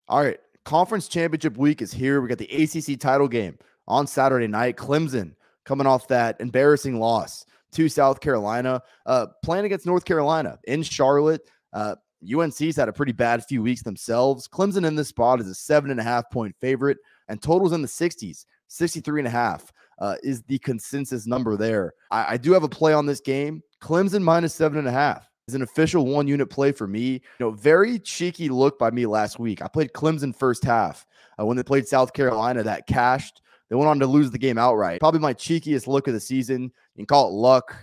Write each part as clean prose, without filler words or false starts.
All right, conference championship week is here. We got the ACC title game on Saturday night. Clemson coming off that embarrassing loss to South Carolina, playing against North Carolina in Charlotte. UNC's had a pretty bad few weeks themselves. Clemson in this spot is a 7.5-point favorite, and totals in the 60s, 63.5 is the consensus number there. I do have a play on this game. Clemson minus 7.5 is an official one-unit play for me. Very cheeky look by me last week. I played Clemson first half when they played South Carolina. That cashed. They went on to lose the game outright. Probably my cheekiest look of the season. You can call it luck.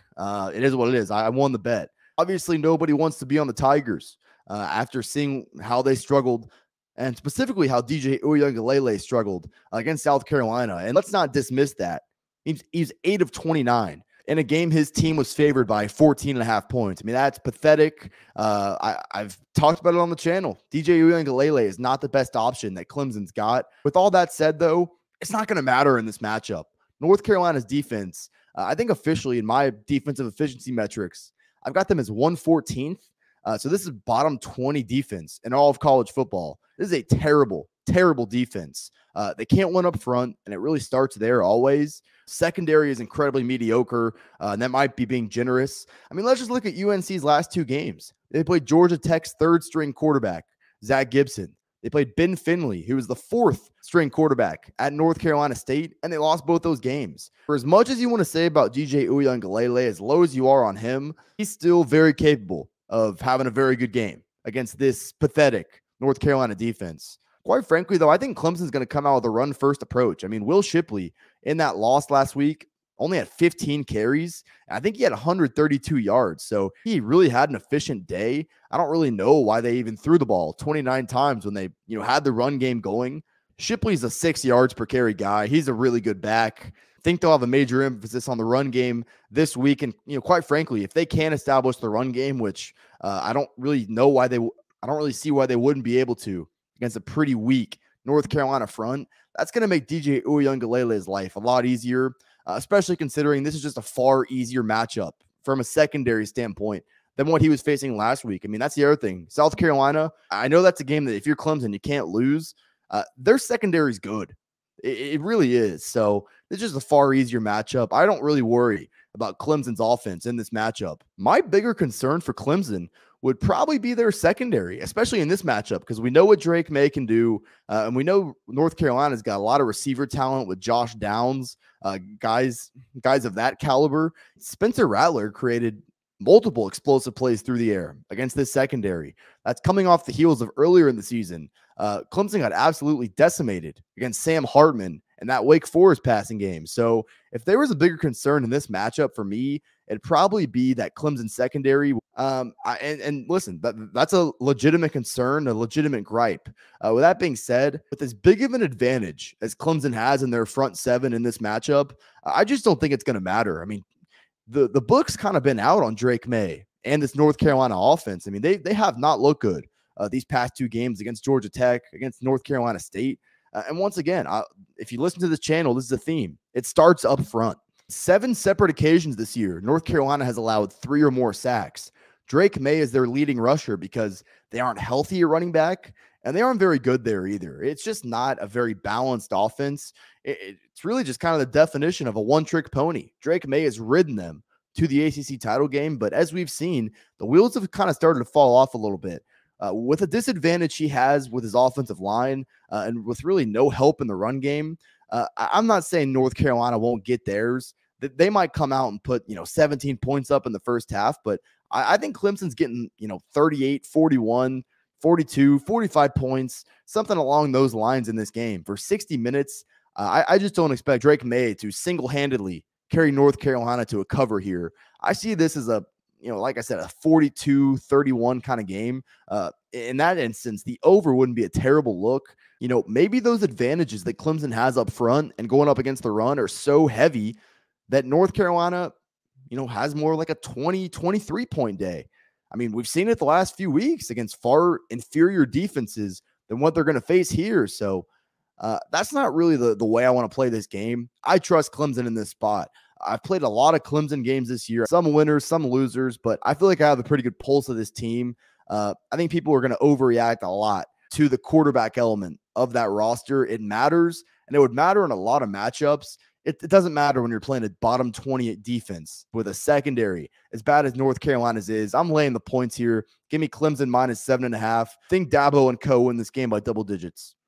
It is what it is. I won the bet. Obviously, nobody wants to be on the Tigers after seeing how they struggled, and specifically how DJ Uiagalelei struggled against South Carolina. And let's not dismiss that. He's 8 of 29. In a game, his team was favored by 14.5 points. I mean, that's pathetic. I've talked about it on the channel. DJ Uiagalelei is not the best option that Clemson's got. With all that said, though, it's not going to matter in this matchup. North Carolina's defense, I think officially in my defensive efficiency metrics, I've got them as 114th. So this is bottom 20 defense in all of college football. This is a terrible, terrible defense. They can't win up front, and it really starts there always. Secondary is incredibly mediocre, and that might be being generous. I mean, let's just look at UNC's last two games. They played Georgia Tech's third-string quarterback, Zach Gibson. They played Ben Finley, who was the fourth-string quarterback at North Carolina State, and they lost both those games. For as much as you want to say about DJ Uiagalelei, as low as you are on him, he's still very capable of having a very good game against this pathetic North Carolina defense. Quite frankly, though, I think Clemson's going to come out with a run-first approach. I mean, Will Shipley, in that loss last week, only had 15 carries. I think he had 132 yards. So he really had an efficient day. I don't really know why they even threw the ball 29 times when they, had the run game going. Shipley's a 6 yards per carry guy. He's a really good back. I think they'll have a major emphasis on the run game this week. And, quite frankly, if they can establish the run game, which I don't really see why they wouldn't be able to against a pretty weak North Carolina front, that's going to make DJ Uiagalelei's life a lot easier, especially considering this is just a far easier matchup from a secondary standpoint than what he was facing last week. I mean, that's the other thing. South Carolina, I know that's a game that if you're Clemson, you can't lose. Their secondary is good. It really is. So it's just a far easier matchup. I don't really worry about Clemson's offense in this matchup. My bigger concern for Clemson would probably be their secondary, especially in this matchup, because we know what Drake May can do, and we know North Carolina's got a lot of receiver talent with Josh Downs, guys of that caliber. Spencer Rattler created multiple explosive plays through the air against this secondary. That's coming off the heels of earlier in the season. Clemson got absolutely decimated against Sam Hartman and that Wake Forest passing game. So if there was a bigger concern in this matchup for me, it'd probably be that Clemson secondary. And listen, that's a legitimate concern, a legitimate gripe. With that being said, with as big of an advantage as Clemson has in their front seven in this matchup, I just don't think it's going to matter. I mean, the book's kind of been out on Drake May and this North Carolina offense. I mean, they have not looked good these past two games against Georgia Tech, against North Carolina State. And once again, if you listen to this channel, this is a theme. It starts up front. 7 separate occasions this year, North Carolina has allowed 3 or more sacks. Drake May is their leading rusher because they aren't healthy at running back, and they aren't very good there either. It's just not a very balanced offense. It's really just kind of the definition of a one-trick pony. Drake May has ridden them to the ACC title game, but as we've seen, the wheels have kind of started to fall off a little bit. With a disadvantage he has with his offensive line and with really no help in the run game, I'm not saying North Carolina won't get theirs. They might come out and put, 17 points up in the first half, but I think Clemson's getting, 38, 41, 42, 45 points, something along those lines in this game for 60 minutes. I just don't expect Drake May to single-handedly carry North Carolina to a cover here. I see this as a, like I said, a 42-31 kind of game. In that instance, the over wouldn't be a terrible look. Maybe those advantages that Clemson has up front and going up against the run are so heavy that North Carolina, has more like a 20, 23-point day. I mean, we've seen it the last few weeks against far inferior defenses than what they're going to face here. So that's not really the way I want to play this game. I trust Clemson in this spot. I've played a lot of Clemson games this year, some winners, some losers, but I feel like I have a pretty good pulse of this team. I think people are going to overreact a lot to the quarterback element of that roster. It matters, and it would matter in a lot of matchups. It doesn't matter when you're playing a bottom 20 defense with a secondary as bad as North Carolina's is. I'm laying the points here. Give me Clemson -7.5. Think Dabo and co win this game by double digits.